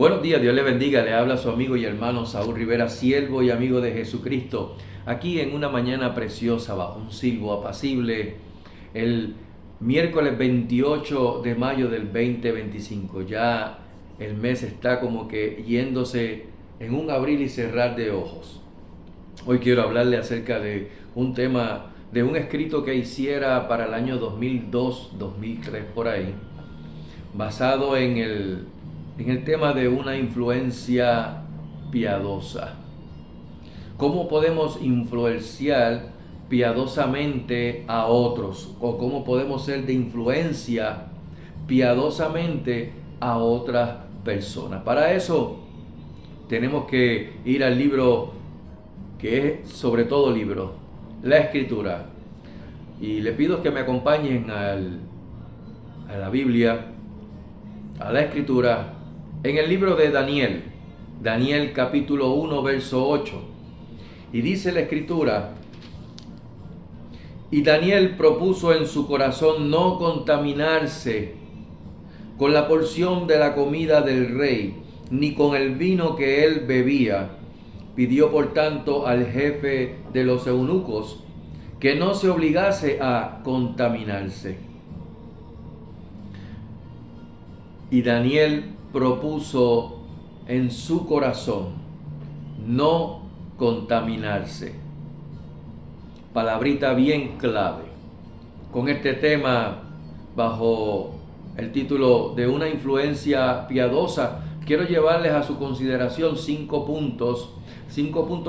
Buenos días, Dios le bendiga, le habla su amigo y hermano Saúl Rivera, siervo y amigo de Jesucristo, aquí en una mañana preciosa, bajo un silbo apacible, el miércoles 28 de mayo del 2025. Ya el mes está como que yéndose en un abrir y cerrar de ojos. Hoy quiero hablarle acerca de un tema, de un escrito que hiciera para el año 2002, 2003, por ahí, basado en el tema de una influencia piadosa. ¿Cómo podemos influenciar piadosamente a otros? ¿O cómo podemos ser de influencia piadosamente a otras personas? Para eso tenemos que ir al libro que es sobre todo libro, la Escritura. Y le pido que me acompañen a la Biblia, a la Escritura, en el libro de Daniel, Daniel capítulo 1, verso 8. Y dice la Escritura: y Daniel propuso en su corazón no contaminarse con la porción de la comida del rey, ni con el vino que él bebía. Pidió por tanto al jefe de los eunucos que no se obligase a contaminarse. Y Daniel propuso en su corazón no contaminarse. Palabrita bien clave. Con este tema, bajo el título de una influencia piadosa, quiero llevarles a su consideración 5 puntos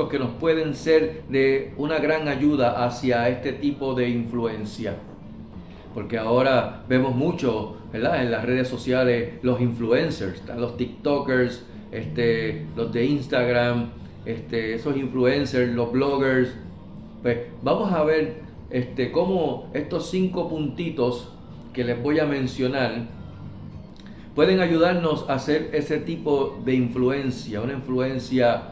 que nos pueden ser de una gran ayuda hacia este tipo de influencia. Porque ahora vemos mucho, ¿verdad?, en las redes sociales, los influencers, los TikTokers, los de Instagram, esos influencers, los bloggers. Pues vamos a ver cómo estos 5 puntitos que les voy a mencionar pueden ayudarnos a hacer ese tipo de influencia, una influencia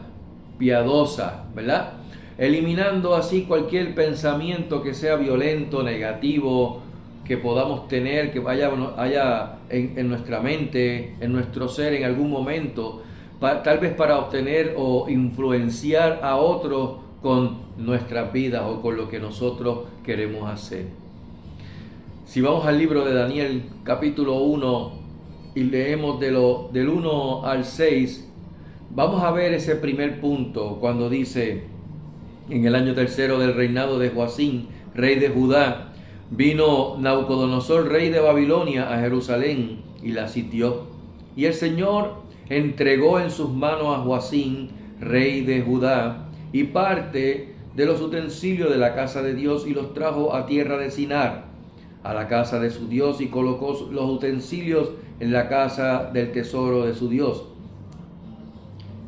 piadosa, ¿verdad? Eliminando así cualquier pensamiento que sea violento, negativo, que podamos tener, que haya en nuestra mente, en nuestro ser en algún momento, tal vez para obtener o influenciar a otros con nuestras vidas o con lo que nosotros queremos hacer. Si vamos al libro de Daniel capítulo 1 y leemos del 1 al 6, vamos a ver ese primer punto cuando dice: en el año tercero del reinado de Joacim, rey de Judá, vino Nabucodonosor, rey de Babilonia, a Jerusalén y la sitió. Y el Señor entregó en sus manos a Joacim, rey de Judá, y parte de los utensilios de la casa de Dios, y los trajo a tierra de Sinar, a la casa de su Dios, y colocó los utensilios en la casa del tesoro de su Dios.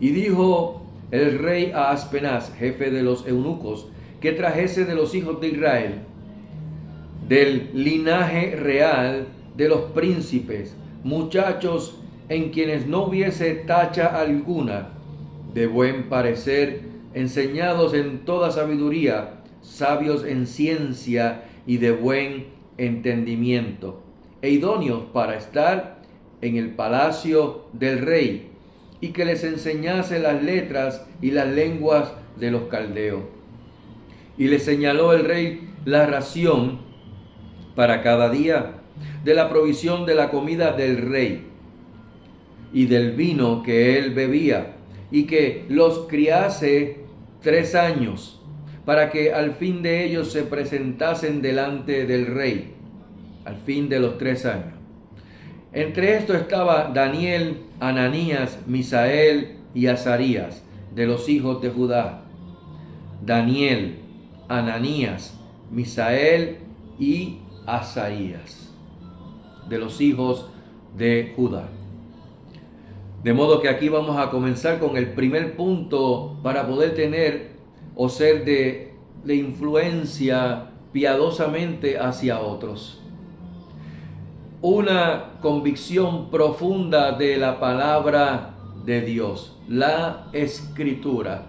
Y dijo el rey a Aspenaz, jefe de los eunucos, que trajese de los hijos de Israel, del linaje real de los príncipes, muchachos en quienes no hubiese tacha alguna, de buen parecer, enseñados en toda sabiduría, sabios en ciencia y de buen entendimiento, e idóneos para estar en el palacio del rey, y que les enseñase las letras y las lenguas de los caldeos. Y le señaló el rey la ración para cada día de la provisión de la comida del rey y del vino que él bebía, y que los criase 3 años, para que al fin de ellos se presentasen delante del rey, al fin de los 3 años. Entre esto estaba Daniel, Ananías, Misael y Azarías, de los hijos de Judá. Daniel, Ananías, Misael y Azarías, de los hijos de Judá. De modo que aquí vamos a comenzar con el primer punto para poder tener o ser de influencia piadosamente hacia otros. Una convicción profunda de la palabra de Dios, la Escritura.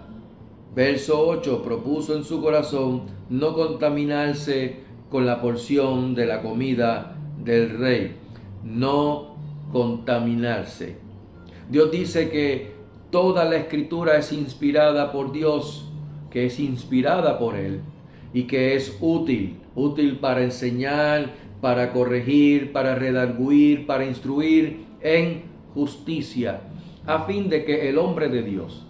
Verso 8, propuso en su corazón no contaminarse con la porción de la comida del rey. No contaminarse. Dios dice que toda la escritura es inspirada por Dios, que es inspirada por Él y que es útil para enseñar, para corregir, para redarguir, para instruir en justicia, a fin de que el hombre de Dios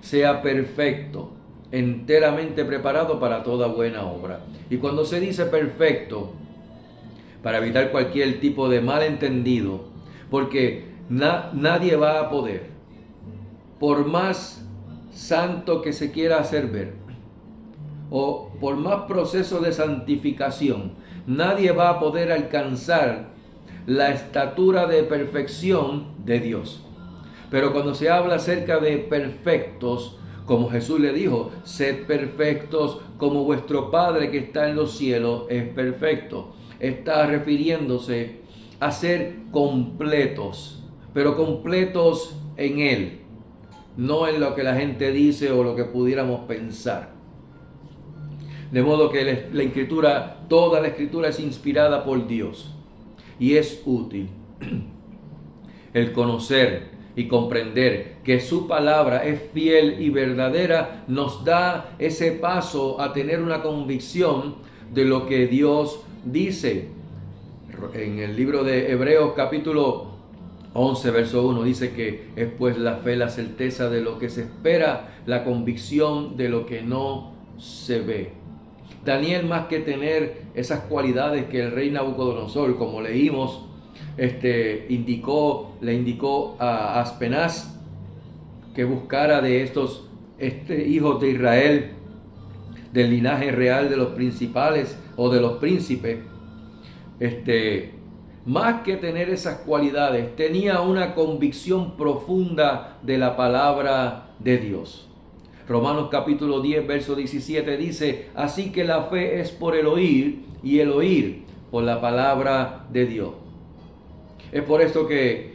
sea perfecto, enteramente preparado para toda buena obra. Y cuando se dice perfecto, para evitar cualquier tipo de malentendido, porque nadie va a poder, por más santo que se quiera hacer ver, o por más proceso de santificación, nadie va a poder alcanzar la estatura de perfección de Dios. Pero cuando se habla acerca de perfectos, como Jesús le dijo, sed perfectos como vuestro Padre que está en los cielos es perfecto. Está refiriéndose a ser completos, pero completos en Él, no en lo que la gente dice o lo que pudiéramos pensar. De modo que la escritura, toda la escritura es inspirada por Dios y es útil. El conocer y comprender que su palabra es fiel y verdadera nos da ese paso a tener una convicción de lo que Dios dice. En el libro de Hebreos capítulo 11 verso 1 dice que es pues la fe, la certeza de lo que se espera, la convicción de lo que no se ve. Daniel, más que tener esas cualidades que el rey Nabucodonosor, como leímos, le indicó a Aspenaz que buscara de estos hijos de Israel, del linaje real de los principales o de los príncipes, más que tener esas cualidades, tenía una convicción profunda de la palabra de Dios. Romanos capítulo 10, verso 17 dice, así que la fe es por el oír y el oír por la palabra de Dios. Es por esto que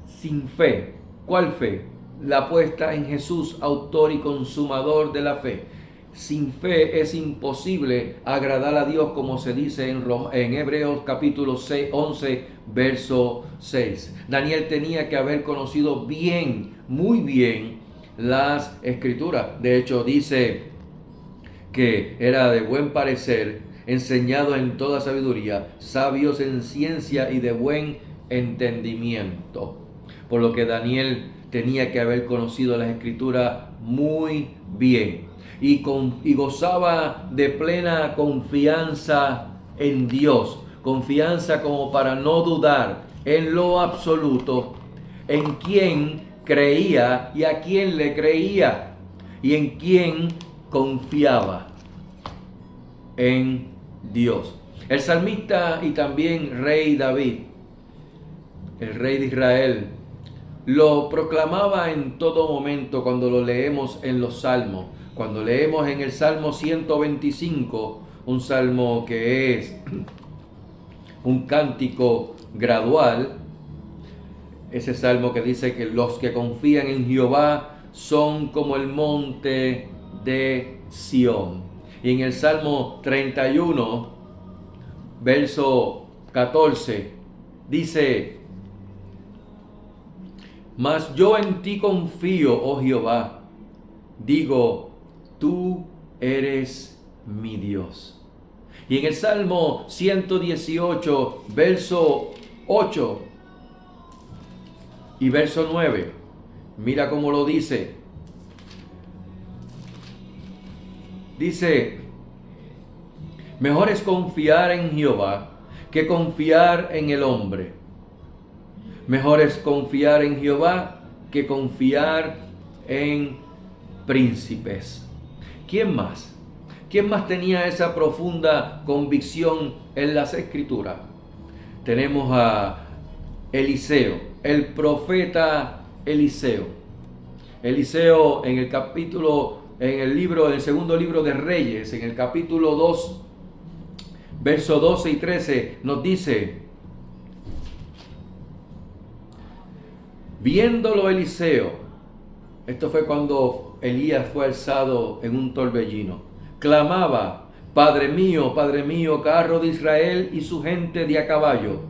sin fe, ¿cuál fe? La puesta en Jesús, autor y consumador de la fe. Sin fe es imposible agradar a Dios, como se dice en Hebreos capítulo 11, verso 6. Daniel tenía que haber conocido bien, muy bien, las escrituras. De hecho, dice que era de buen parecer, enseñado en toda sabiduría, sabios en ciencia y de buen entendimiento. Por lo que Daniel tenía que haber conocido las escrituras muy bien y gozaba de plena confianza en Dios, confianza como para no dudar en lo absoluto en quién creía y a quién le creía y en quién confiaba, en Dios. El salmista y también rey David, el rey de Israel, lo proclamaba en todo momento cuando lo leemos en los salmos. Cuando leemos en el Salmo 125, un salmo que es un cántico gradual, ese salmo que dice que los que confían en Jehová son como el monte de Sión. Y en el Salmo 31, verso 14, dice, mas yo en ti confío, oh Jehová, digo, tú eres mi Dios. Y en el Salmo 118, verso 8 y verso 9, mira cómo lo dice. Dice, mejor es confiar en Jehová que confiar en el hombre. Mejor es confiar en Jehová que confiar en príncipes. ¿Quién más? ¿Quién más tenía esa profunda convicción en las Escrituras? Tenemos a Eliseo, el profeta Eliseo. Eliseo en el segundo libro de Reyes, en el capítulo 2, versos 12 y 13, nos dice, viéndolo Eliseo, esto fue cuando Elías fue alzado en un torbellino, clamaba, Padre mío, carro de Israel y su gente de a caballo,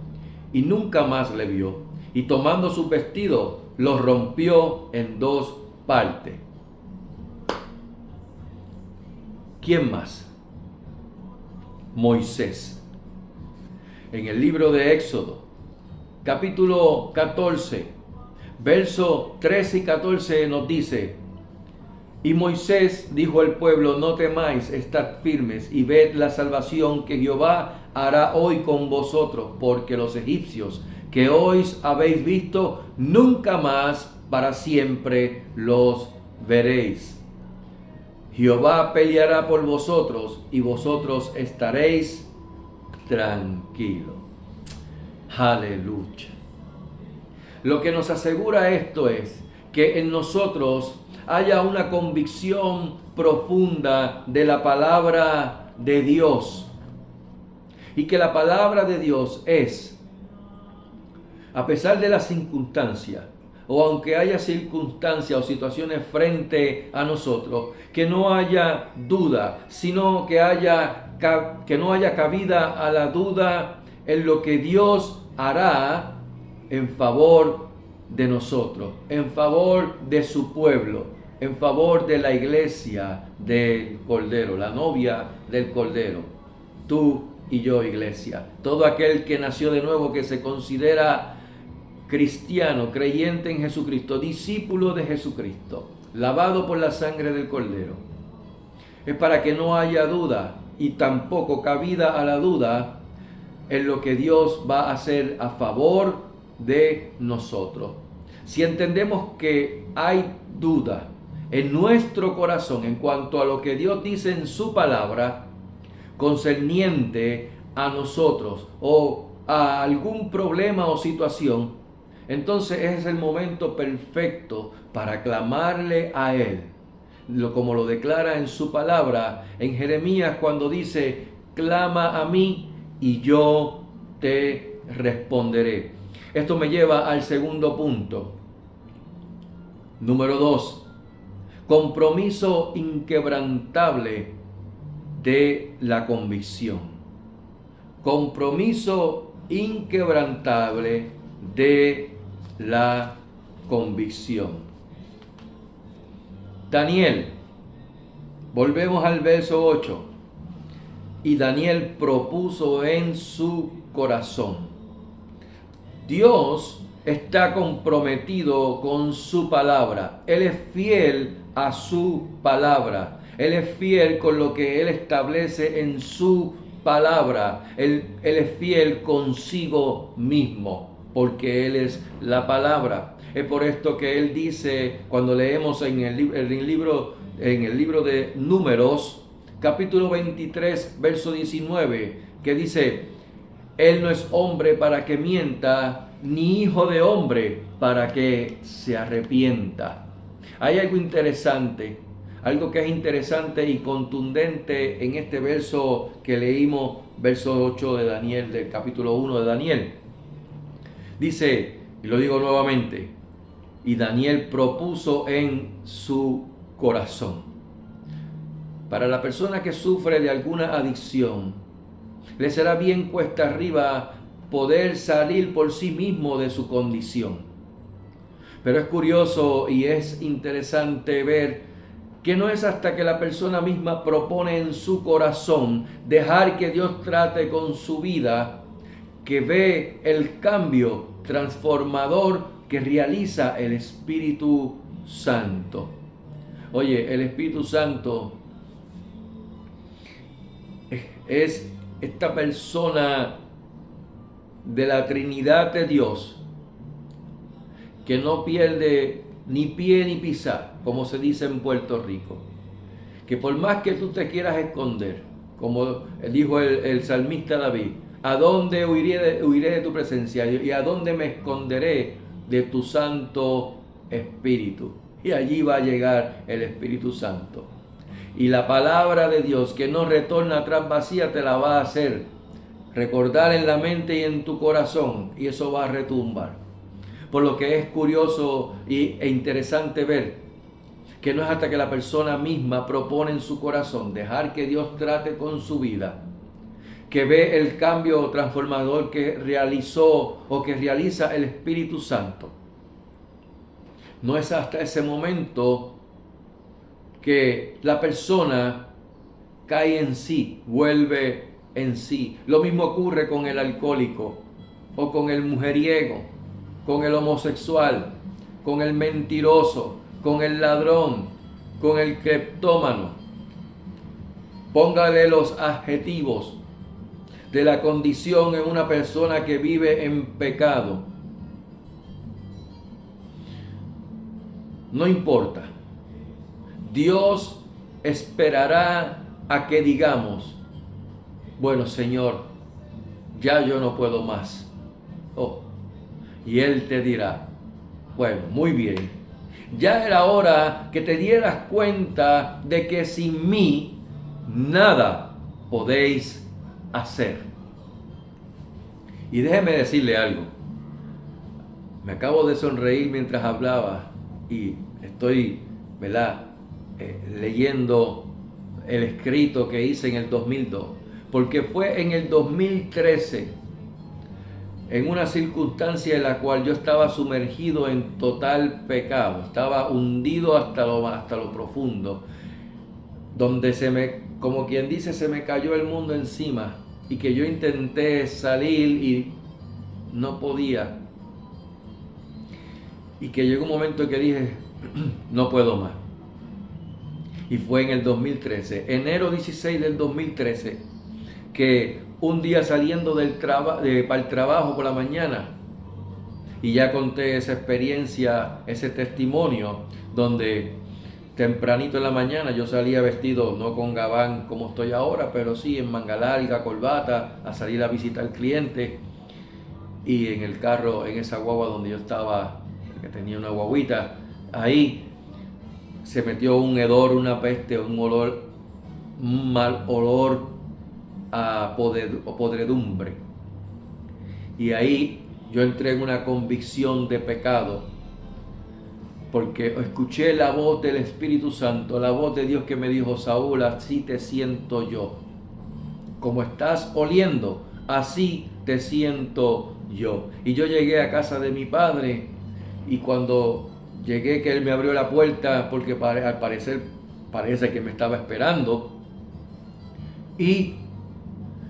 y nunca más le vio. y tomando sus vestidos, los rompió en dos partes. ¿Quién más? Moisés. En el libro de Éxodo, capítulo 14, versos 13 y 14 nos dice: y Moisés dijo al pueblo: no temáis, estad firmes y ved la salvación que Jehová hará hoy con vosotros, porque los egipcios que hoy habéis visto, nunca más para siempre los veréis. Jehová peleará por vosotros y vosotros estaréis tranquilos. Aleluya. Lo que nos asegura esto es que en nosotros haya una convicción profunda de la palabra de Dios. Y que la palabra de Dios es, a pesar de las circunstancias, o aunque haya circunstancias o situaciones frente a nosotros, que no haya duda, sino que no haya cabida a la duda en lo que Dios hará en favor de nosotros, en favor de su pueblo, en favor de la iglesia del Cordero, la novia del Cordero, tú y yo, iglesia. Todo aquel que nació de nuevo, que se considera cristiano, creyente en Jesucristo, discípulo de Jesucristo, lavado por la sangre del Cordero, es para que no haya duda y tampoco cabida a la duda en lo que Dios va a hacer a favor de nosotros. Si entendemos que hay duda en nuestro corazón en cuanto a lo que Dios dice en su palabra concerniente a nosotros o a algún problema o situación, entonces es el momento perfecto para clamarle a Él, como lo declara en su palabra en Jeremías cuando dice: clama a mí y yo te responderé. Esto me lleva al segundo punto. Número 2. Compromiso inquebrantable de la convicción. Compromiso inquebrantable de la convicción. Daniel, volvemos al verso 8. Y Daniel propuso en su corazón. Dios está comprometido con su palabra. Él es fiel a su palabra. Él es fiel con lo que Él establece en su palabra. Él es fiel consigo mismo, porque Él es la palabra. Es por esto que Él dice, cuando leemos en el libro de Números, capítulo 23, verso 19, que dice: Él no es hombre para que mienta, ni hijo de hombre para que se arrepienta. Hay algo interesante, algo que es interesante y contundente en este verso que leímos, verso 8 de Daniel, del capítulo 1 de Daniel. Dice, y lo digo nuevamente: y Daniel propuso en su corazón. Para la persona que sufre de alguna adicción, le será bien cuesta arriba poder salir por sí mismo de su condición. Pero es curioso y es interesante ver que no es hasta que la persona misma propone en su corazón dejar que Dios trate con su vida, que ve el cambio transformador que realiza el Espíritu Santo. Oye, el Espíritu Santo es esta persona de la Trinidad de Dios que no pierde ni pie ni pizza, como se dice en Puerto Rico. Que por más que tú te quieras esconder, como dijo el salmista David: ¿a dónde huiré de tu presencia? ¿Y a dónde me esconderé de tu Santo Espíritu? Y allí va a llegar el Espíritu Santo. Y la palabra de Dios, que no retorna atrás vacía, te la va a hacer recordar en la mente y en tu corazón, y eso va a retumbar. Por lo que es curioso e interesante ver que no es hasta que la persona misma propone en su corazón dejar que Dios trate con su vida, que ve el cambio transformador que realizó o que realiza el Espíritu Santo. No es hasta ese momento que la persona cae en sí, vuelve en sí. Lo mismo ocurre con el alcohólico o con el mujeriego, con el homosexual, con el mentiroso, con el ladrón, con el cleptómano. Póngale los adjetivos de la condición en una persona que vive en pecado. No importa. Dios esperará a que digamos, bueno, Señor, ya yo no puedo más. Oh, y Él te dirá, bueno, muy bien. Ya era hora que te dieras cuenta de que sin mí nada podéis hacer. Y déjeme decirle algo. Me acabo de sonreír mientras hablaba y estoy, ¿verdad?, leyendo el escrito que hice en el 2002, porque fue en el 2013, en una circunstancia en la cual yo estaba sumergido en total pecado, estaba hundido hasta lo profundo, donde como quien dice, se me cayó el mundo encima y que yo intenté salir y no podía, y que llegó un momento en que dije, no puedo más. Y fue en el 2013, enero 16 del 2013, que un día saliendo para el trabajo por la mañana, y ya conté esa experiencia, ese testimonio, donde tempranito en la mañana yo salía vestido, no con gabán como estoy ahora, pero sí en manga larga, corbata, a salir a visitar al cliente, y en el carro, en esa guagua donde yo estaba, que tenía una guaguita, ahí se metió un hedor, una peste, un olor, un mal olor a podredumbre. Y ahí yo entré en una convicción de pecado, porque escuché la voz del Espíritu Santo, la voz de Dios que me dijo, Saúl, así te siento yo. Como estás oliendo, así te siento yo. Y yo llegué a casa de mi padre, y cuando llegué, que él me abrió la puerta, porque al parecer parece que me estaba esperando, y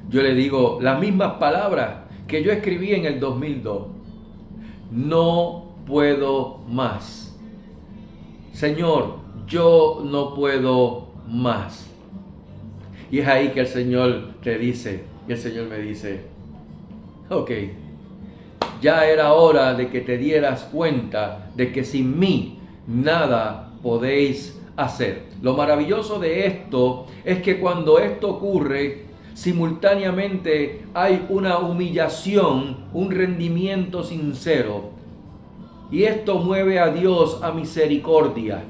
yo le digo las mismas palabras que yo escribí en el 2002. No puedo más. Señor, yo no puedo más. Y es ahí que el Señor te dice, y el Señor me dice, ok, ya era hora de que te dieras cuenta de que sin mí nada podéis hacer. Lo maravilloso de esto es que cuando esto ocurre, simultáneamente hay una humillación, un rendimiento sincero. Y esto mueve a Dios a misericordia.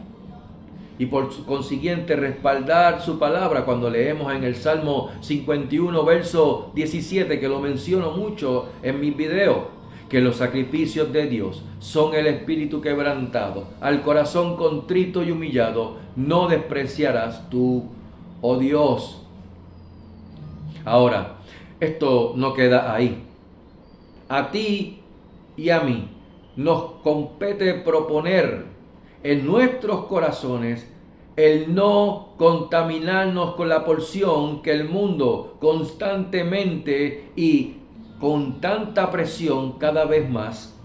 Y por consiguiente respaldar su palabra cuando leemos en el Salmo 51, verso 17, que lo menciono mucho en mis videos, que los sacrificios de Dios son el espíritu quebrantado, al corazón contrito y humillado, no despreciarás tú, oh Dios. Ahora, esto no queda ahí. A ti y a mí nos compete proponer en nuestros corazones el no contaminarnos con la porción que el mundo constantemente y con tanta presión cada vez más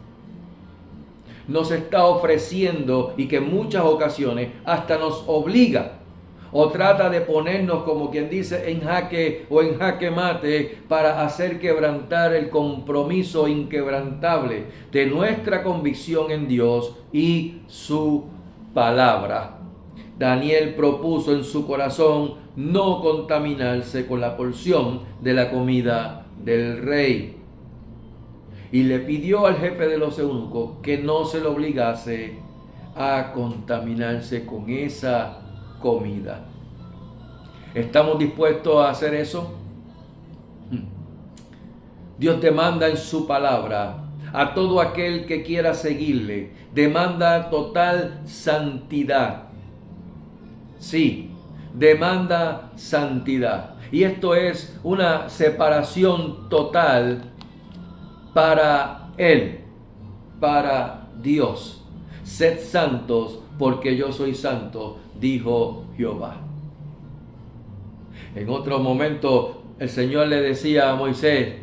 nos está ofreciendo, y que en muchas ocasiones hasta nos obliga o trata de ponernos, como quien dice, en jaque o en jaque mate para hacer quebrantar el compromiso inquebrantable de nuestra convicción en Dios y su palabra. Daniel propuso en su corazón no contaminarse con la porción de la comida del rey, y le pidió al jefe de los eunucos que no se lo obligase a contaminarse con esa comida. ¿Estamos dispuestos a hacer eso? Dios demanda en su palabra a todo aquel que quiera seguirle, demanda total santidad. Sí, demanda santidad. Y esto es una separación total para Él, para Dios. Sed santos porque yo soy santo, dijo Jehová. En otro momento el Señor le decía a Moisés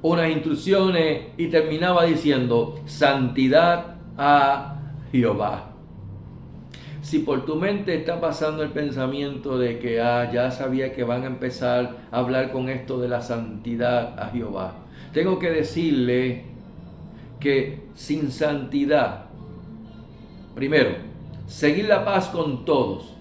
unas instrucciones y terminaba diciendo: santidad a Jehová. Si por tu mente está pasando el pensamiento de que ya sabía que van a empezar a hablar con esto de la santidad a Jehová, tengo que decirle que sin santidad, primero, seguir la paz con todos,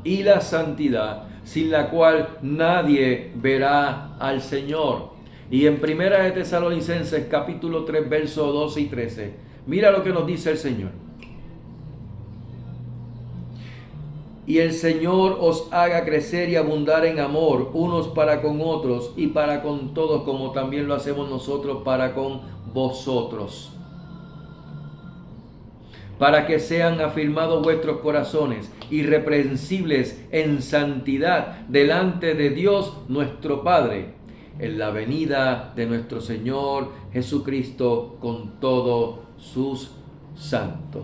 y la santidad, sin la cual nadie verá al Señor. Y en Primera de Tesalonicenses capítulo 3 versos 12 y 13, mira lo que nos dice el Señor. Y el Señor os haga crecer y abundar en amor unos para con otros y para con todos, como también lo hacemos nosotros para con vosotros, para que sean afirmados vuestros corazones, irreprensibles en santidad delante de Dios nuestro Padre, en la venida de nuestro Señor Jesucristo con todos sus santos.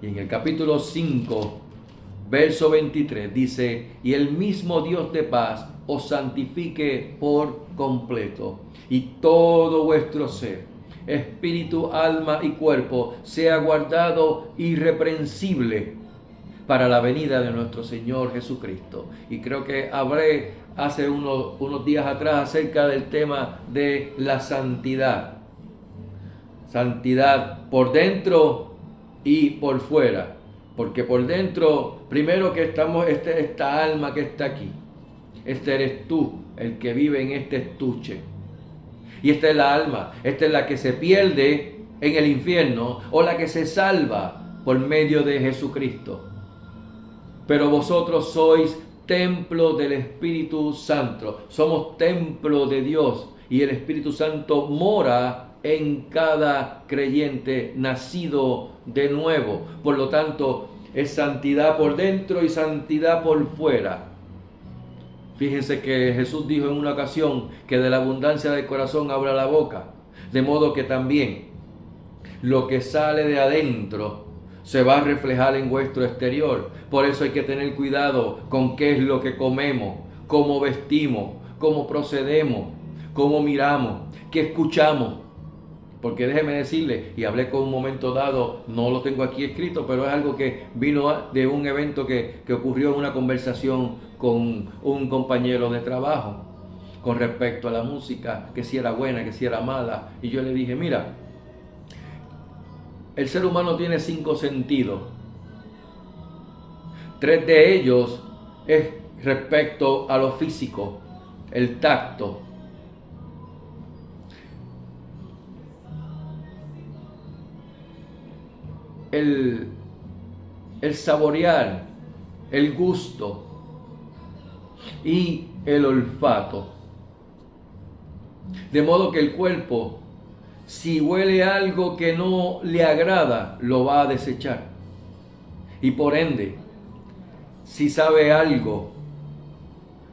Y en el capítulo 5, verso 23 dice: y el mismo Dios de paz os santifique por completo, y todo vuestro ser, espíritu, alma y cuerpo, sea guardado irreprensible para la venida de nuestro Señor Jesucristo. Y creo que hablé hace unos días atrás acerca del tema de la santidad. Santidad por dentro y por fuera. Porque por dentro, primero que estamos, esta alma que está aquí. Este eres tú, el que vive en este estuche. Y esta es la alma, esta es la que se pierde en el infierno o la que se salva por medio de Jesucristo. Pero vosotros sois templo del Espíritu Santo. Somos templo de Dios y el Espíritu Santo mora en cada creyente nacido de nuevo. Por lo tanto, es santidad por dentro y santidad por fuera. Fíjense que Jesús dijo en una ocasión que de la abundancia del corazón habla la boca. De modo que también lo que sale de adentro se va a reflejar en vuestro exterior. Por eso hay que tener cuidado con qué es lo que comemos, cómo vestimos, cómo procedemos, cómo miramos, qué escuchamos. Porque déjeme decirle, y hablé con un momento dado, no lo tengo aquí escrito, pero es algo que vino de un evento que ocurrió en una conversación con un compañero de trabajo con respecto a la música, que si era buena, que si era mala. Y yo le dije: mira, el ser humano tiene 5 sentidos. 3 de ellos es respecto a lo físico, el tacto, el saborear, el gusto y el olfato. De modo que el cuerpo, si huele algo que no le agrada, lo va a desechar. Y por ende, si sabe algo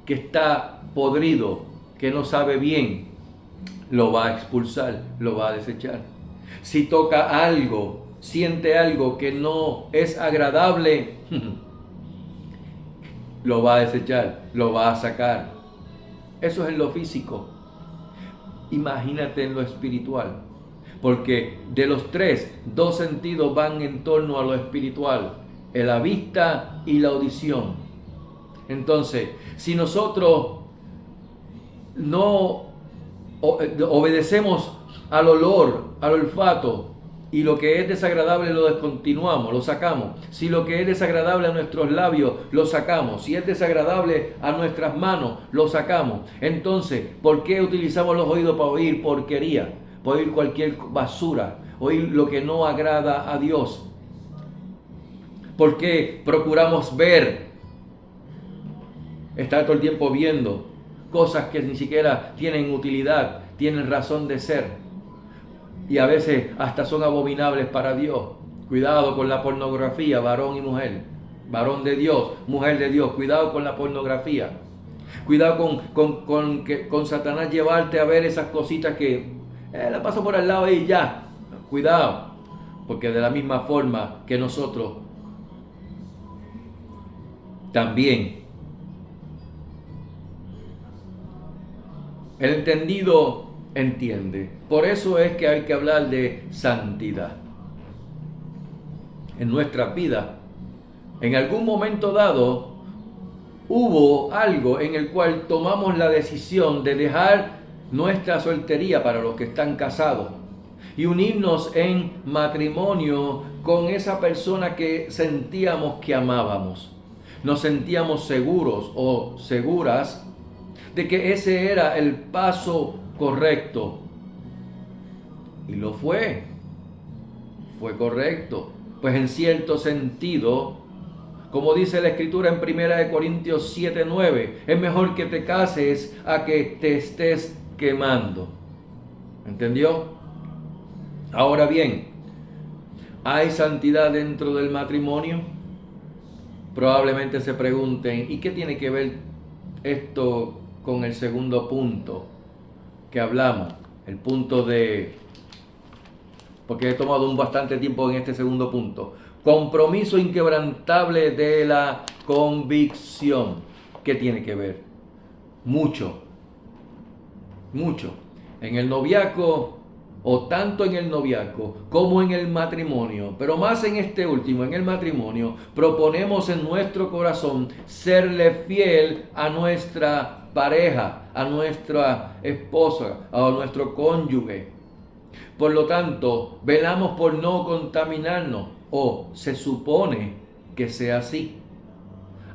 que está podrido, que no sabe bien, lo va a expulsar, lo va a desechar. Si toca algo, siente algo que no es agradable, lo va a desechar, lo va a sacar. Eso es en lo físico. Imagínate en lo espiritual. Porque de los 3, 2 sentidos van en torno a lo espiritual: la vista y la audición. Entonces, si nosotros no obedecemos al olor, al olfato, y lo que es desagradable lo descontinuamos, lo sacamos. Si lo que es desagradable a nuestros labios, lo sacamos. Si es desagradable a nuestras manos, lo sacamos. Entonces, ¿por qué utilizamos los oídos para oír porquería? Para oír cualquier basura, oír lo que no agrada a Dios. ¿Por qué procuramos ver? Estar todo el tiempo viendo cosas que ni siquiera tienen utilidad, tienen razón de ser. Y a veces hasta son abominables para Dios. Cuidado con la pornografía, varón y mujer. varón de Dios, mujer de Dios, cuidado con la pornografía. Cuidado con Satanás llevarte a ver esas cositas que la paso por al lado y ya. Cuidado, porque de la misma forma que nosotros también el entendido entiende. Por eso es que hay que hablar de santidad en nuestras vidas. En algún momento dado hubo algo en el cual tomamos la decisión de dejar nuestra soltería para los que están casados y unirnos en matrimonio con esa persona que sentíamos que amábamos. Nos sentíamos seguros o seguras de que ese era el paso correcto. Y lo fue. Fue correcto. Pues en cierto sentido, como dice la Escritura en 1 Corintios 7:9, es mejor que te cases a que te estés quemando. ¿Entendió? Ahora bien, ¿hay santidad dentro del matrimonio? Probablemente se pregunten, ¿y qué tiene que ver esto con el segundo punto que hablamos? El punto de... porque he tomado bastante tiempo en este segundo punto. Compromiso inquebrantable de la convicción. ¿Qué tiene que ver? Mucho. Mucho. En el noviazgo, o tanto en el noviazgo como en el matrimonio, pero más en este último, en el matrimonio, proponemos en nuestro corazón serle fiel a nuestra pareja, a nuestra esposa, a nuestro cónyuge. Por lo tanto, velamos por no contaminarnos, o se supone que sea así,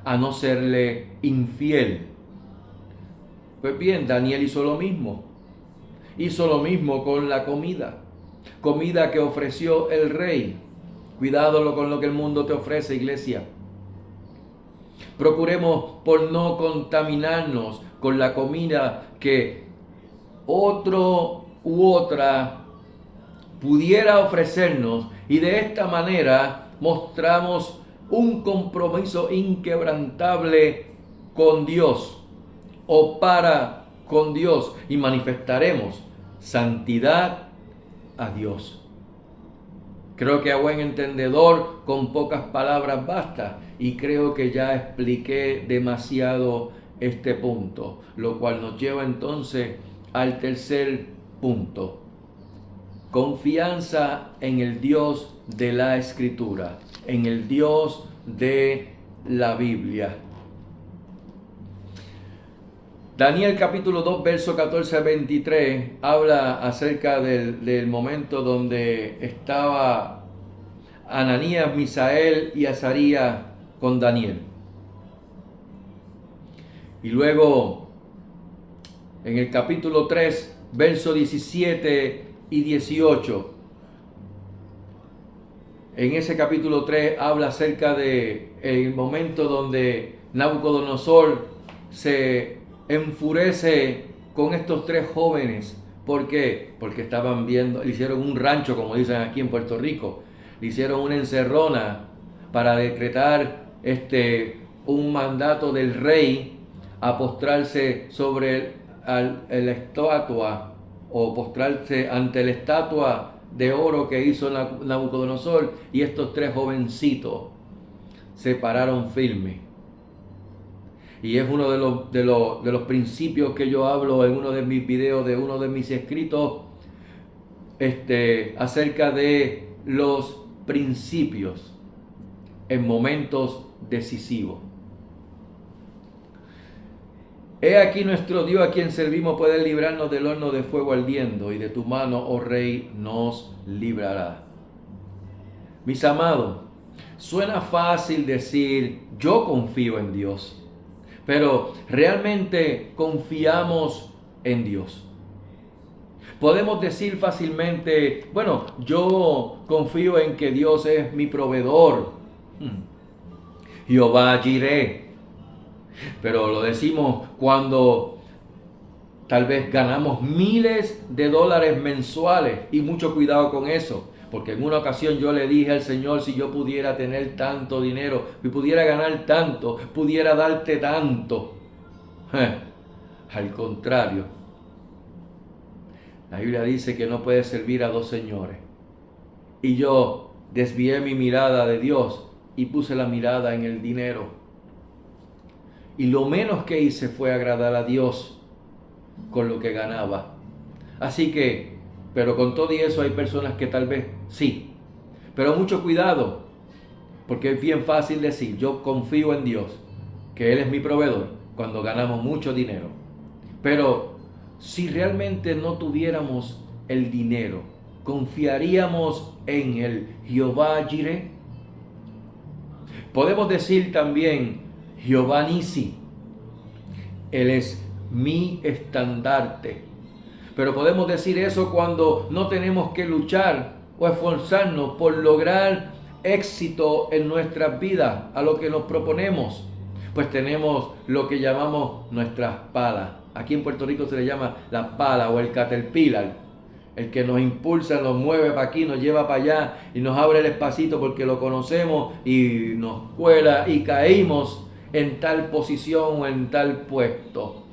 a no serle infiel. Pues bien, Daniel hizo lo mismo. Hizo lo mismo con la comida. Comida que ofreció el rey. Cuidado con lo que el mundo te ofrece, iglesia. Procuremos por no contaminarnos con la comida que otro u otra pudiera ofrecernos, y de esta manera mostramos un compromiso inquebrantable con Dios o para con Dios, y manifestaremos santidad a Dios. Creo que a buen entendedor con pocas palabras basta, y creo que ya expliqué demasiado este punto, lo cual nos lleva entonces al tercer punto. Confianza en el Dios de la Escritura, en el Dios de la Biblia. Daniel capítulo 2, verso 14 a 23, habla acerca del momento donde estaba Ananías, Misael y Azarías con Daniel. Y luego, en el capítulo 3, verso 17 y 18, en ese capítulo 3 habla acerca de el momento donde Nabucodonosor se enfurece con estos tres jóvenes. ¿Por qué? Porque estaban viendo, le hicieron un rancho, como dicen aquí en Puerto Rico, le hicieron una encerrona para decretar un mandato del rey a postrarse sobre la estatua, o postrarse ante la estatua de oro que hizo Nabucodonosor, y estos tres jovencitos se pararon firmes. Y es uno de los principios que yo hablo en uno de mis videos, de uno de mis escritos, acerca de los principios en momentos decisivos. He aquí nuestro Dios a quien servimos puede librarnos del horno de fuego ardiendo, y de tu mano, oh Rey, nos librará. Mis amados, suena fácil decir, yo confío en Dios, pero ¿realmente confiamos en Dios? Podemos decir fácilmente, bueno, yo confío en que Dios es mi proveedor, Jehová Jireh. Pero lo decimos cuando tal vez ganamos miles de dólares mensuales, y mucho cuidado con eso, Porque en una ocasión yo le dije al Señor, si yo pudiera tener tanto dinero, si pudiera ganar tanto, pudiera darte tanto. Al contrario, la Biblia dice que no puedes servir a dos señores. Y yo desvié mi mirada de Dios y puse la mirada en el dinero. Y lo menos que hice fue agradar a Dios con lo que ganaba. Así que, pero con todo y eso hay personas que tal vez sí. Pero mucho cuidado, porque es bien fácil decir, yo confío en Dios, que Él es mi proveedor, cuando ganamos mucho dinero. Pero si realmente no tuviéramos el dinero, ¿confiaríamos en el Jehová Jireh? Podemos decir también Jehová Nisi. Él es mi estandarte. Pero podemos decir eso cuando no tenemos que luchar o esforzarnos por lograr éxito en nuestras vidas, a lo que nos proponemos. Pues tenemos lo que llamamos nuestras palas. Aquí en Puerto Rico se le llama la pala o el caterpillar. El que nos impulsa, nos mueve para aquí, nos lleva para allá y nos abre el espacito porque lo conocemos y nos cuela y caímos en tal posición o en tal puesto.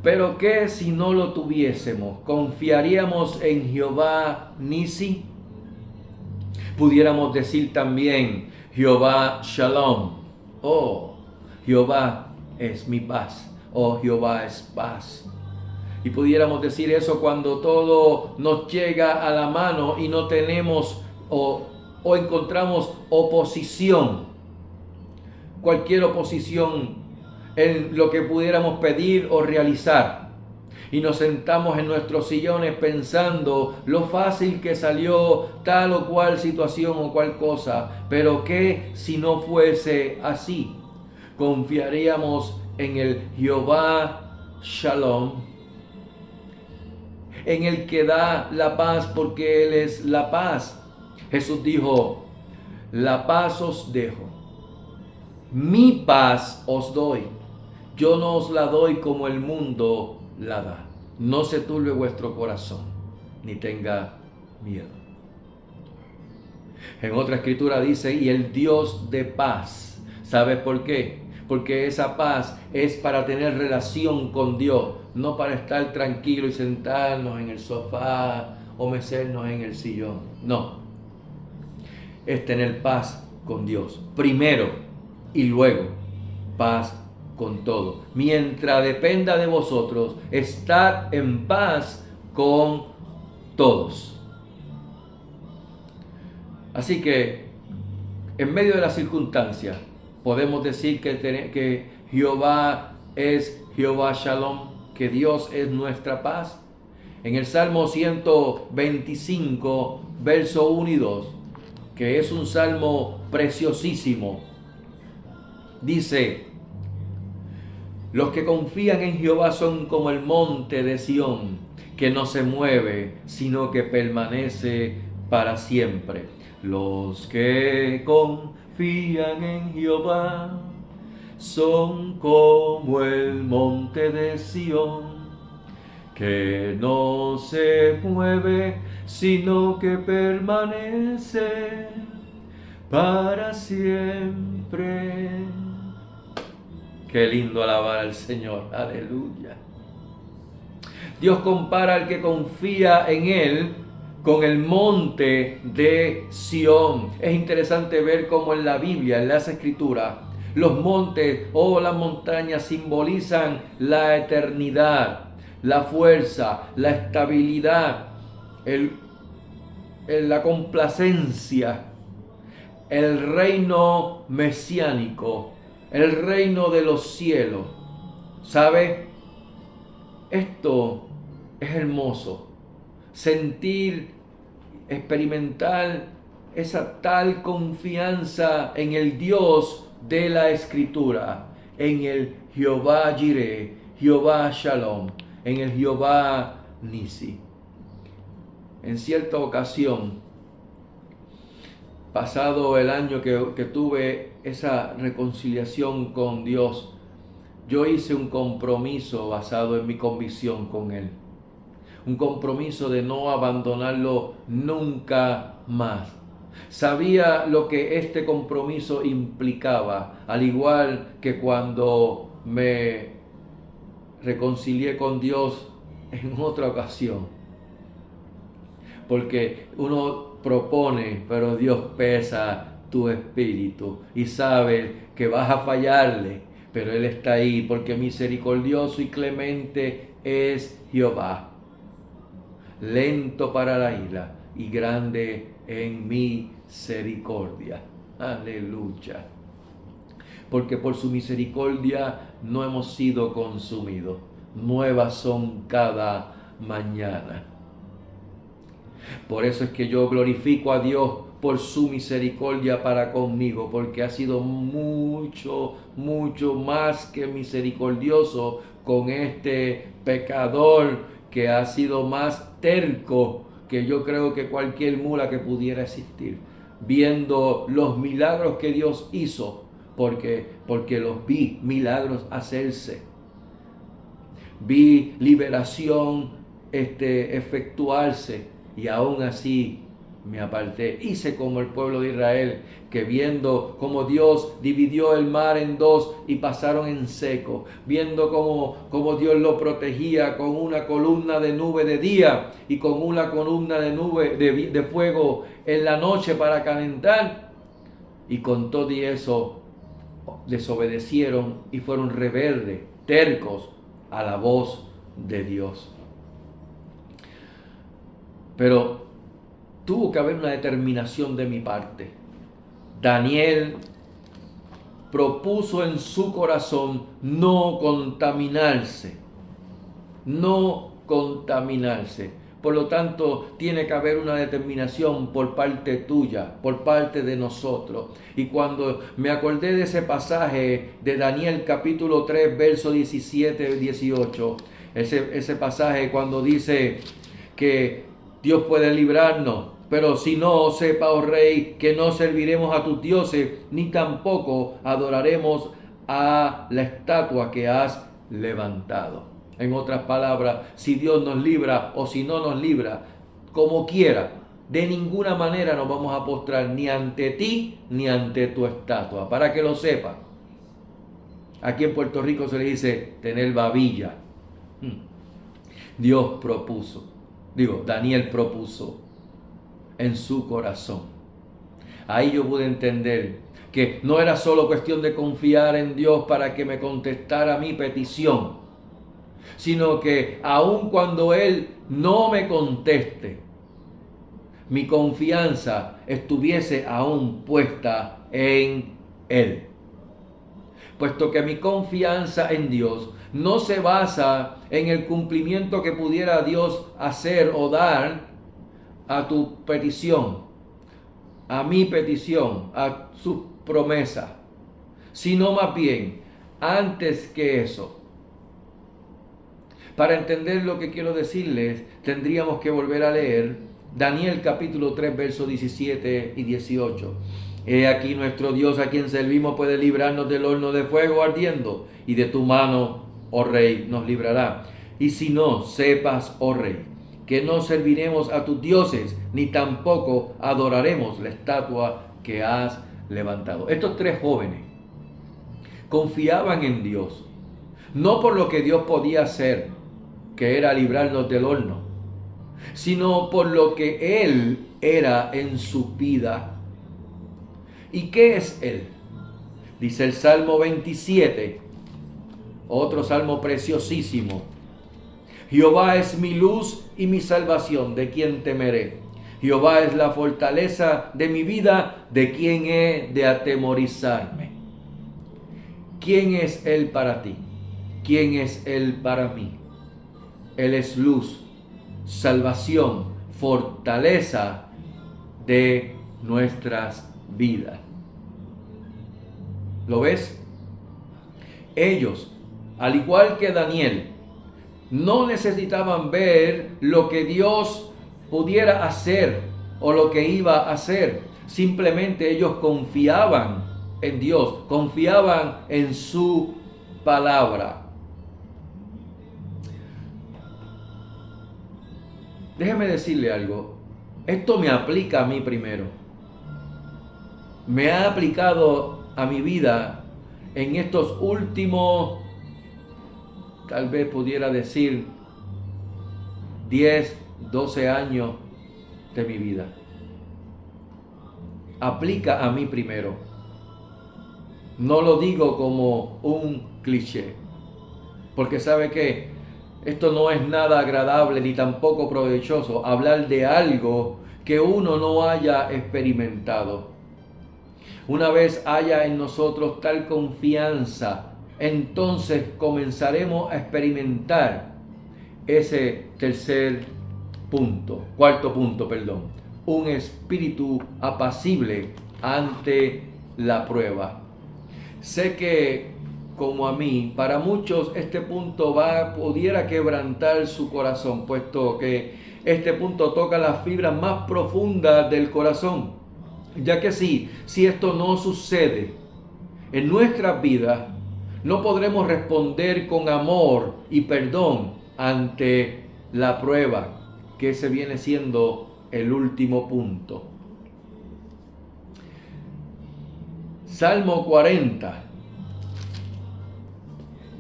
Pero ¿qué si no lo tuviésemos? ¿Confiaríamos en Jehová Nisi? Pudiéramos decir también Jehová Shalom. Oh, Jehová es mi paz. Oh, Jehová es paz. Y pudiéramos decir eso cuando todo nos llega a la mano y no tenemos o encontramos oposición. Cualquier oposición en lo que pudiéramos pedir o realizar. Y nos sentamos en nuestros sillones pensando lo fácil que salió tal o cual situación o cual cosa. Pero ¿qué si no fuese así? Confiaríamos en el Jehová Shalom, en el que da la paz, porque Él es la paz. Jesús dijo, la paz os dejo, mi paz os doy. Yo no os la doy como el mundo la da. No se turbe vuestro corazón, ni tenga miedo. En otra escritura dice, y el Dios de paz. ¿Sabes por qué? Porque esa paz es para tener relación con Dios, no para estar tranquilo y sentarnos en el sofá o mecernos en el sillón. No, es tener paz con Dios primero y luego paz con todo. Mientras dependa de vosotros, estad en paz con todos. Así que, en medio de las circunstancias, podemos decir que Jehová es Jehová Shalom, que Dios es nuestra paz. En el Salmo 125, verso 1 y 2, que es un salmo preciosísimo, dice, los que confían en Jehová son como el monte de Sión, que no se mueve, sino que permanece para siempre. Los que confían en Jehová son como el monte de Sión, que no se mueve, sino que permanece para siempre. Qué lindo alabar al Señor, aleluya. Dios compara al que confía en Él con el monte de Sión. Es interesante ver cómo en la Biblia, en las Escrituras, los montes o las montañas simbolizan la eternidad, la fuerza, la estabilidad, la complacencia, el reino mesiánico, el reino de los cielos. ¿Sabe? Esto es hermoso. Sentir, experimentar esa tal confianza en el Dios de la Escritura, en el Jehová Jireh, Jehová Shalom, en el Jehová Nisi. En cierta ocasión, pasado el año que tuve esa reconciliación con Dios, yo hice un compromiso basado en mi convicción con Él. un compromiso de no abandonarlo nunca más. Sabía lo que este compromiso implicaba, al igual que cuando me reconcilié con Dios en otra ocasión. Porque uno propone, pero Dios pesa tu espíritu y sabe que vas a fallarle, pero Él está ahí porque misericordioso y clemente es Jehová, lento para la ira y grande en misericordia. Aleluya. Porque por su misericordia no hemos sido consumidos. Nuevas son cada mañana. Por eso es que yo glorifico a Dios por su misericordia para conmigo, porque ha sido mucho, mucho más que misericordioso con este pecador que ha sido más terco que yo creo que cualquier mula que pudiera existir, viendo los milagros que Dios hizo, porque los vi milagros hacerse, vi liberación efectuarse, y aún así me aparté. Hice como el pueblo de Israel, que viendo cómo Dios dividió el mar en dos y pasaron en seco, viendo cómo Dios lo protegía con una columna de nube de día y con una columna de nube de fuego en la noche para calentar, y con todo y eso desobedecieron y fueron rebeldes, tercos a la voz de Dios. Pero tuvo que haber una determinación de mi parte. Daniel propuso en su corazón no contaminarse. Por lo tanto, tiene que haber una determinación por parte tuya, por parte de nosotros. Y cuando me acordé de ese pasaje de Daniel capítulo 3, verso 17 y 18, ese pasaje cuando dice que Dios puede librarnos, pero si no, sepa, oh rey, que no serviremos a tus dioses, ni tampoco adoraremos a la estatua que has levantado. En otras palabras, si Dios nos libra o si no nos libra, como quiera, de ninguna manera nos vamos a postrar ni ante ti ni ante tu estatua. Para que lo sepa, aquí en Puerto Rico se le dice tener babilla. Daniel propuso en su corazón. Ahí yo pude entender que no era solo cuestión de confiar en Dios para que me contestara mi petición, sino que aun cuando Él no me conteste, mi confianza estuviese aún puesta en Él. Puesto que mi confianza en Dios no se basa en el cumplimiento que pudiera Dios hacer o dar a tu petición, a mi petición, a su promesa, sino más bien, antes que eso. Para entender lo que quiero decirles, tendríamos que volver a leer Daniel capítulo 3, versos 17 y 18. He aquí nuestro Dios a quien servimos puede librarnos del horno de fuego ardiendo, y de tu mano, oh rey, nos librará. Y si no, sepas, oh rey, que no serviremos a tus dioses, ni tampoco adoraremos la estatua que has levantado. Estos tres jóvenes confiaban en Dios, no por lo que Dios podía hacer, que era librarnos del horno, sino por lo que Él era en su vida. ¿Y qué es Él? Dice el Salmo 27, otro salmo preciosísimo. Jehová es mi luz y mi salvación, ¿de quién temeré? Jehová es la fortaleza de mi vida, ¿de quién he de atemorizarme? ¿Quién es Él para ti? ¿Quién es Él para mí? Él es luz, salvación, fortaleza de nuestras vidas. ¿Lo ves? Ellos, al igual que Daniel, no necesitaban ver lo que Dios pudiera hacer o lo que iba a hacer. Simplemente ellos confiaban en Dios, confiaban en su palabra. déjeme decirle algo. Esto me aplica a mí primero. Me ha aplicado a mi vida en estos últimos, tal vez pudiera decir, 10, 12 años de mi vida. Aplica a mí primero. No lo digo como un cliché, porque sabe que esto no es nada agradable ni tampoco provechoso, hablar de algo que uno no haya experimentado. Una vez haya en nosotros tal confianza, entonces comenzaremos a experimentar ese cuarto punto, un espíritu apacible ante la prueba. Sé que, como a mí, para muchos este punto pudiera quebrantar su corazón, puesto que este punto toca las fibras más profundas del corazón, ya que si esto no sucede en nuestras vidas, no podremos responder con amor y perdón ante la prueba, que ese viene siendo el último punto. Salmo 40,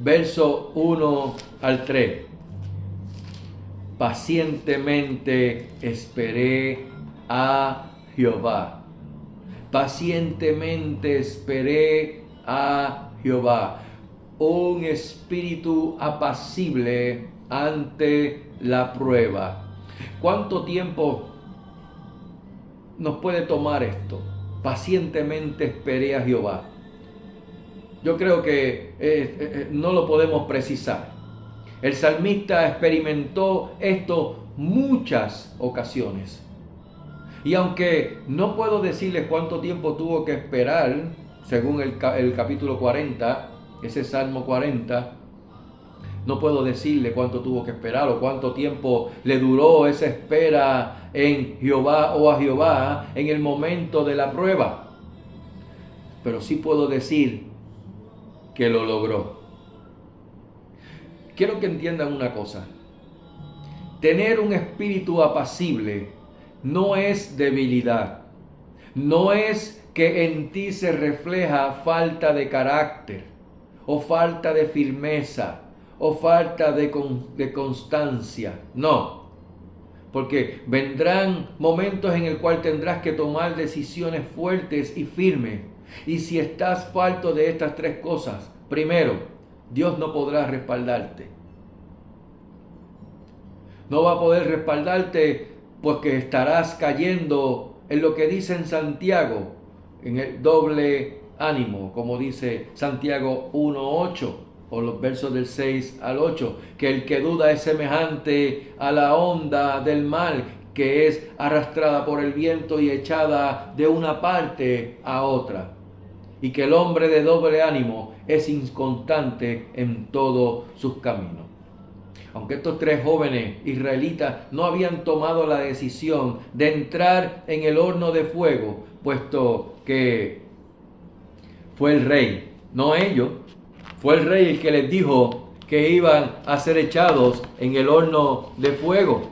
verso 1 al 3. Pacientemente esperé a Jehová. Pacientemente esperé a Jehová. Un espíritu apacible ante la prueba. ¿Cuánto tiempo nos puede tomar esto? Pacientemente esperé a Jehová. Yo creo que no lo podemos precisar. El salmista experimentó esto muchas ocasiones. Y aunque no puedo decirles cuánto tiempo tuvo que esperar, según el capítulo 40, ese Salmo 40, no puedo decirle cuánto tuvo que esperar o cuánto tiempo le duró esa espera en Jehová o a Jehová en el momento de la prueba. Pero sí puedo decir que lo logró. Quiero que entiendan una cosa. Tener un espíritu apacible no es debilidad. No es que en ti se refleja falta de carácter o falta de firmeza o falta de constancia. No. Porque vendrán momentos en el cual tendrás que tomar decisiones fuertes y firmes. Y si estás falto de estas tres cosas, primero, Dios no podrá respaldarte. No va a poder respaldarte porque estarás cayendo en lo que dice en Santiago, en el doble ánimo, como dice Santiago 1:8, o los versos del 6 al 8, que el que duda es semejante a la onda del mar, que es arrastrada por el viento y echada de una parte a otra. Y que el hombre de doble ánimo es inconstante en todos sus caminos. Aunque estos tres jóvenes israelitas no habían tomado la decisión de entrar en el horno de fuego, puesto que fue el rey, no ellos, fue el rey el que les dijo que iban a ser echados en el horno de fuego.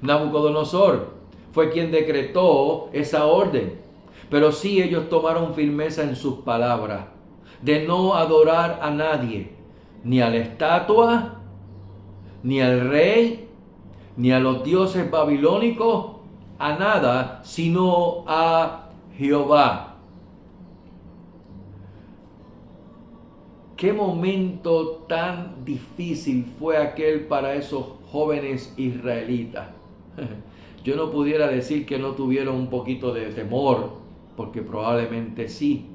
Nabucodonosor fue quien decretó esa orden, pero sí ellos tomaron firmeza en sus palabras de no adorar a nadie, ni a la estatua, ni al rey, ni a los dioses babilónicos, a nada, sino a Jehová. ¿Qué momento tan difícil fue aquel para esos jóvenes israelitas? Yo no pudiera decir que no tuvieron un poquito de temor, porque probablemente sí,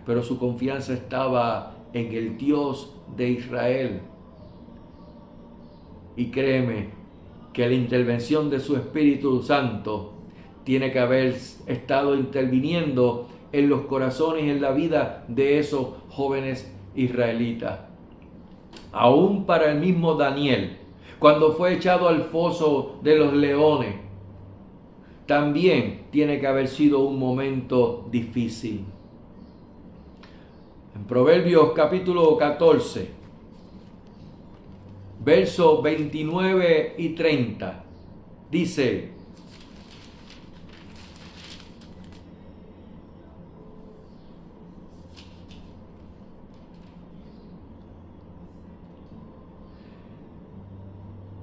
pero su confianza estaba en el Dios de Israel. Y créeme que la intervención de su Espíritu Santo tiene que haber estado interviniendo en los corazones y en la vida de esos jóvenes israelitas. Aún para el mismo Daniel, cuando fue echado al foso de los leones, también tiene que haber sido un momento difícil. En Proverbios capítulo 14, versos 29 y 30, Dice: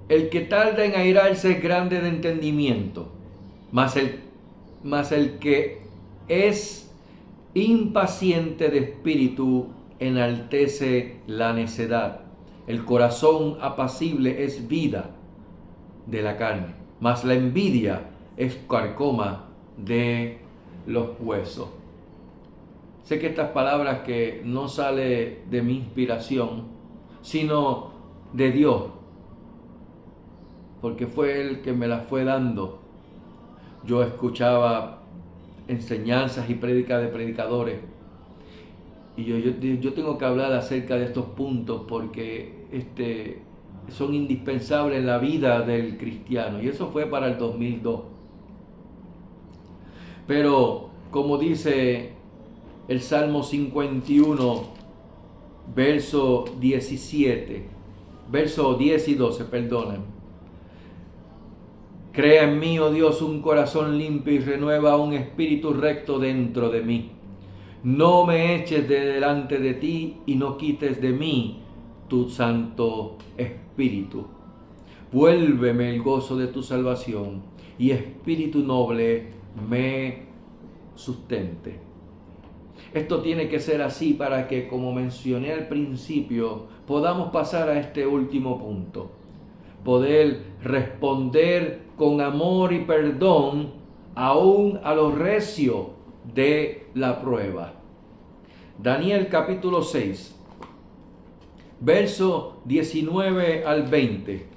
el que tarda en airarse es grande de entendimiento, mas el que es impaciente de espíritu enaltece la necedad. El corazón apacible es vida de la carne, mas la envidia es carcoma de los huesos. Sé que estas palabras que no sale de mi inspiración, sino de Dios, porque fue Él que me las fue dando. Yo escuchaba enseñanzas y prédicas de predicadores, y yo tengo que hablar acerca de estos puntos porque son indispensables en la vida del cristiano, y eso fue para el 2002. Pero como dice el Salmo 51, verso 17, verso 10 y 12, perdonen. Crea en mí, oh Dios, un corazón limpio y renueva un espíritu recto dentro de mí. No me eches de delante de ti y no quites de mí tu Santo Espíritu. Vuélveme el gozo de tu salvación y espíritu noble me sustente. Esto tiene que ser así para que, como mencioné al principio, podamos pasar a este último punto. Poder responder con amor y perdón aún a lo recio de la prueba. Daniel capítulo 6, verso 19 al 20.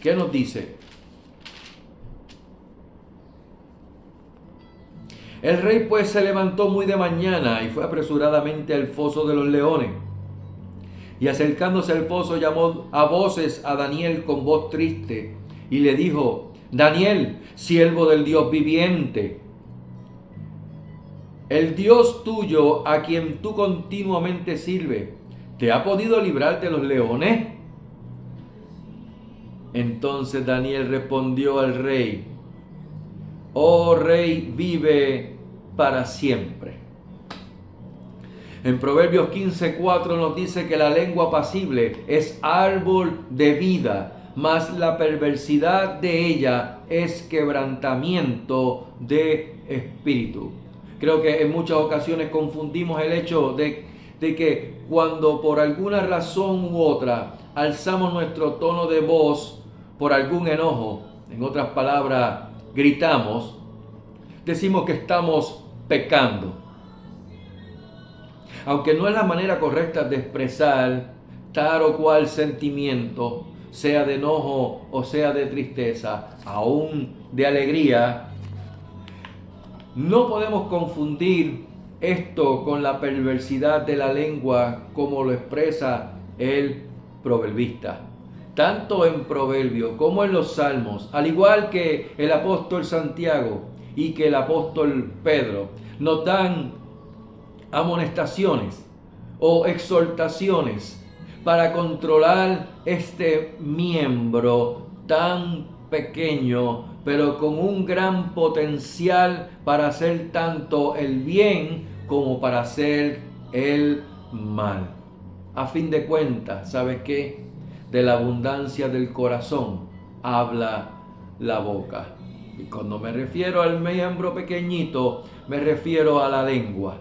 ¿Qué nos dice? El rey pues se levantó muy de mañana y fue apresuradamente al foso de los leones. Y acercándose al foso llamó a voces a Daniel con voz triste y le dijo: Daniel, siervo del Dios viviente, el Dios tuyo a quien tú continuamente sirves, ¿te ha podido librar de los leones? Entonces Daniel respondió al rey: Oh rey, vive para siempre. En Proverbios 15:4 nos dice que la lengua apacible es árbol de vida, mas la perversidad de ella es quebrantamiento de espíritu. Creo que en muchas ocasiones confundimos el hecho de que cuando por alguna razón u otra alzamos nuestro tono de voz por algún enojo, en otras palabras, gritamos, decimos que estamos pecando. Aunque no es la manera correcta de expresar tal o cual sentimiento, sea de enojo o sea de tristeza, aún de alegría, no podemos confundir esto con la perversidad de la lengua como lo expresa el proverbista. Tanto en Proverbios como en los Salmos, al igual que el apóstol Santiago y que el apóstol Pedro, nos dan amonestaciones o exhortaciones para controlar este miembro tan pequeño, pero con un gran potencial para hacer tanto el bien como para hacer el mal. A fin de cuentas, ¿sabes qué? De la abundancia del corazón habla la boca. Y cuando me refiero al miembro pequeñito, me refiero a la lengua.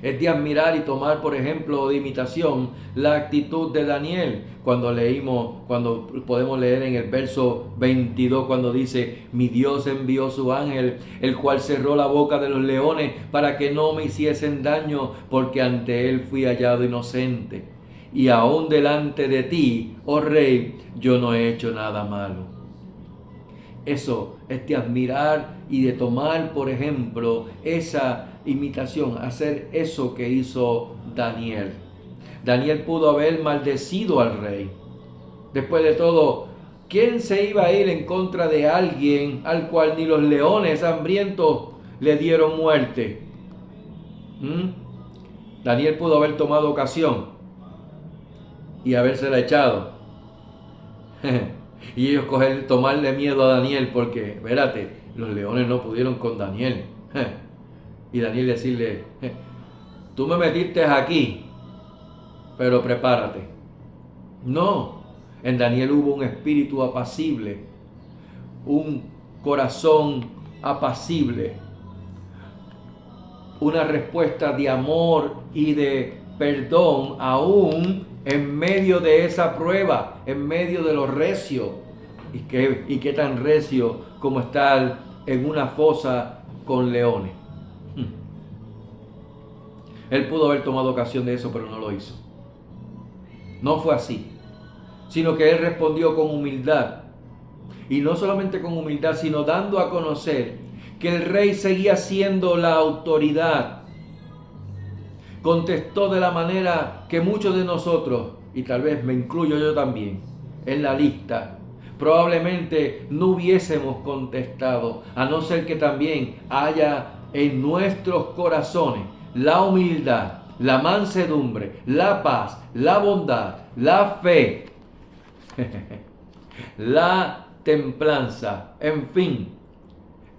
Es de admirar y tomar, por ejemplo, de imitación la actitud de Daniel cuando podemos leer en el verso 22 cuando dice: mi Dios envió su ángel, el cual cerró la boca de los leones para que no me hiciesen daño, porque ante él fui hallado inocente. Y aún delante de ti, oh rey, yo no he hecho nada malo. Eso es de admirar y de tomar, por ejemplo, esa imitación, hacer eso que hizo Daniel. Daniel pudo haber maldecido al rey. Después de todo, ¿quién se iba a ir en contra de alguien al cual ni los leones hambrientos le dieron muerte? Daniel pudo haber tomado ocasión y habérsela echado. Y ellos tomarle miedo a Daniel porque, espérate, los leones no pudieron con Daniel. Y Daniel decirle, tú me metiste aquí, pero prepárate. No, en Daniel hubo un espíritu apacible, un corazón apacible, una respuesta de amor y de perdón aún en medio de esa prueba, en medio de lo recio. Y qué tan recio como estar en una fosa con leones. Él pudo haber tomado ocasión de eso, pero no lo hizo. No fue así, sino que él respondió con humildad. Y no solamente con humildad, sino dando a conocer que el rey seguía siendo la autoridad. Contestó de la manera que muchos de nosotros, y tal vez me incluyo yo también, en la lista, probablemente no hubiésemos contestado, a no ser que también haya en nuestros corazones la humildad, la mansedumbre, la paz, la bondad, la fe, la templanza, en fin,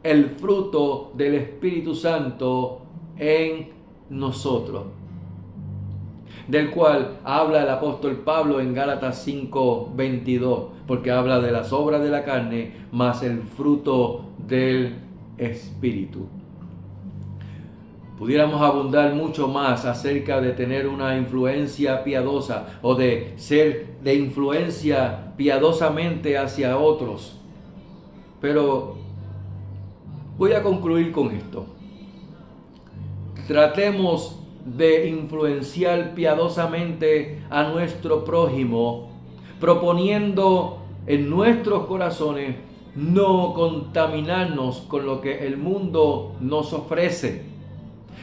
el fruto del Espíritu Santo en nosotros, del cual habla el apóstol Pablo en Gálatas 5:22, porque habla de las obras de la carne más el fruto del Espíritu. Pudiéramos abundar mucho más acerca de tener una influencia piadosa o de ser de influencia piadosamente hacia otros, pero voy a concluir con esto. Tratemos de influenciar piadosamente a nuestro prójimo, proponiendo en nuestros corazones no contaminarnos con lo que el mundo nos ofrece,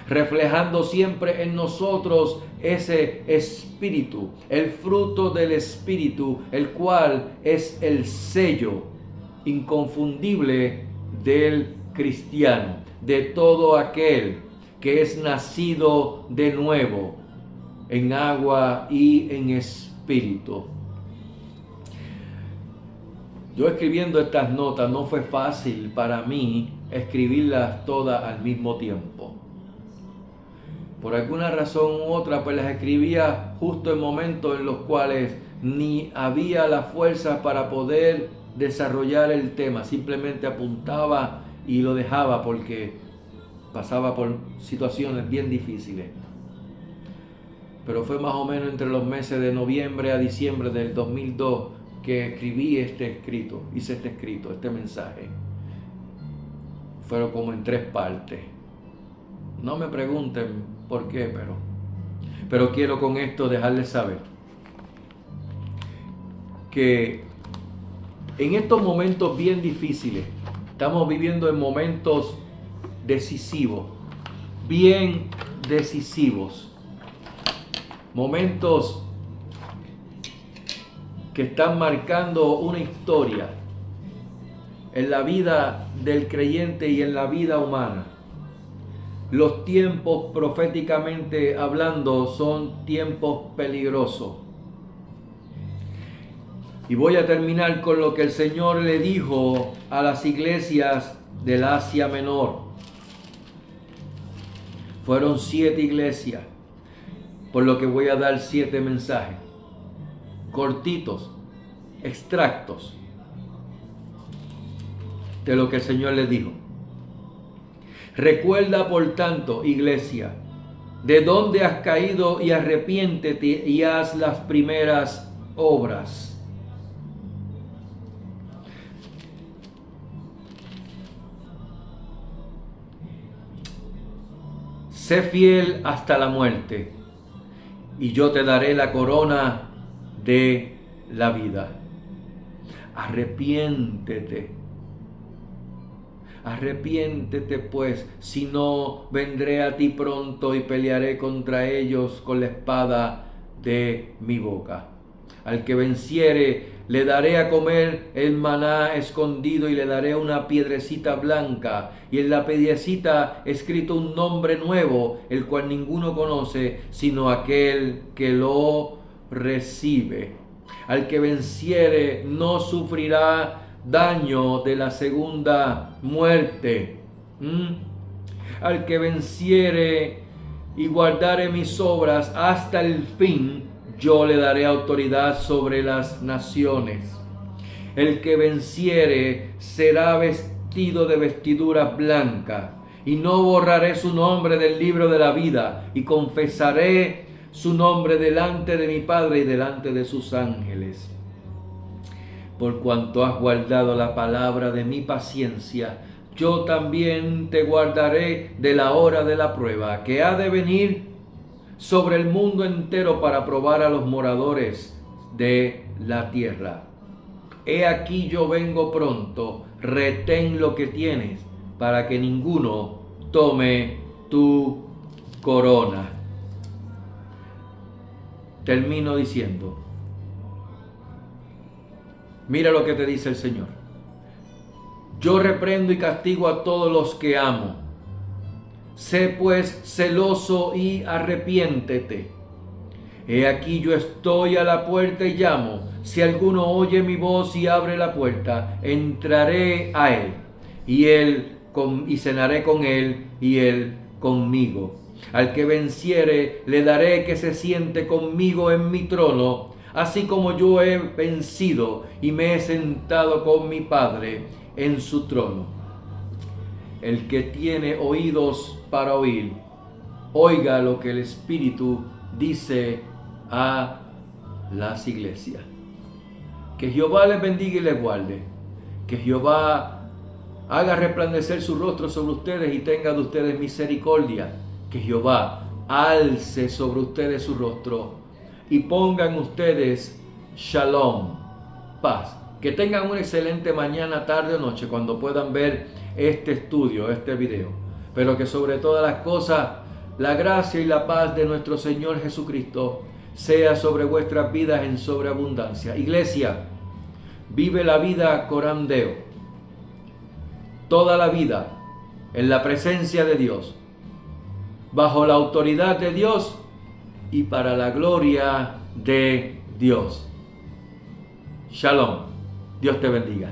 reflejando siempre en nosotros ese espíritu, el fruto del espíritu, el cual es el sello inconfundible del cristiano, de todo aquel que es nacido de nuevo en agua y en espíritu. Yo escribiendo estas notas no fue fácil para mí escribirlas todas al mismo tiempo. Por alguna razón u otra, pues las escribía justo en momentos en los cuales ni había la fuerza para poder desarrollar el tema. Simplemente apuntaba y lo dejaba porque pasaba por situaciones bien difíciles. Pero fue más o menos entre los meses de noviembre a diciembre del 2002 que escribí este mensaje. Fueron como en 3 partes. No me pregunten por qué, pero quiero con esto dejarles saber que en estos momentos bien difíciles, estamos viviendo en momentos decisivos, bien decisivos, momentos que están marcando una historia en la vida del creyente y en la vida humana. Los tiempos, proféticamente hablando, son tiempos peligrosos. Y voy a terminar con lo que el Señor le dijo a las iglesias del Asia Menor. Fueron 7 iglesias, por lo que voy a dar 7 mensajes, cortitos, extractos de lo que el Señor les dijo. Recuerda, por tanto, iglesia, de dónde has caído y arrepiéntete y haz las primeras obras. Sé fiel hasta la muerte, y yo te daré la corona de la vida. Arrepiéntete. Arrepiéntete pues, si no vendré a ti pronto y pelearé contra ellos con la espada de mi boca. Al que venciere, le daré a comer el maná escondido y le daré una piedrecita blanca, y en la piedrecita escrito un nombre nuevo, el cual ninguno conoce, sino aquel que lo recibe. Al que venciere no sufrirá daño de la segunda muerte. Al que venciere y guardare mis obras hasta el fin, yo le daré autoridad sobre las naciones. El que venciere será vestido de vestidura blanca, y no borraré su nombre del libro de la vida, y confesaré su nombre delante de mi Padre y delante de sus ángeles. Por cuanto has guardado la palabra de mi paciencia, yo también te guardaré de la hora de la prueba, que ha de venir sobre el mundo entero para probar a los moradores de la tierra. He aquí yo vengo pronto, retén lo que tienes, para que ninguno tome tu corona. Termino diciendo, mira lo que te dice el Señor. Yo reprendo y castigo a todos los que amo. Sé pues celoso y arrepiéntete. He aquí yo estoy a la puerta y llamo. Si alguno oye mi voz y abre la puerta, entraré a él y cenaré con él y él conmigo. Al que venciere, le daré que se siente conmigo en mi trono, así como yo he vencido y me he sentado con mi Padre en su trono. El que tiene oídos para oír, oiga lo que el Espíritu dice a las iglesias. Que Jehová les bendiga y les guarde. Que Jehová haga resplandecer su rostro sobre ustedes y tenga de ustedes misericordia. Que Jehová alce sobre ustedes su rostro y ponga en ustedes shalom, paz. Que tengan una excelente mañana, tarde o noche cuando puedan ver este estudio, este video. Pero que sobre todas las cosas, la gracia y la paz de nuestro Señor Jesucristo sea sobre vuestras vidas en sobreabundancia. Iglesia, vive la vida coram Deo. Toda la vida en la presencia de Dios, bajo la autoridad de Dios y para la gloria de Dios. Shalom. Dios te bendiga.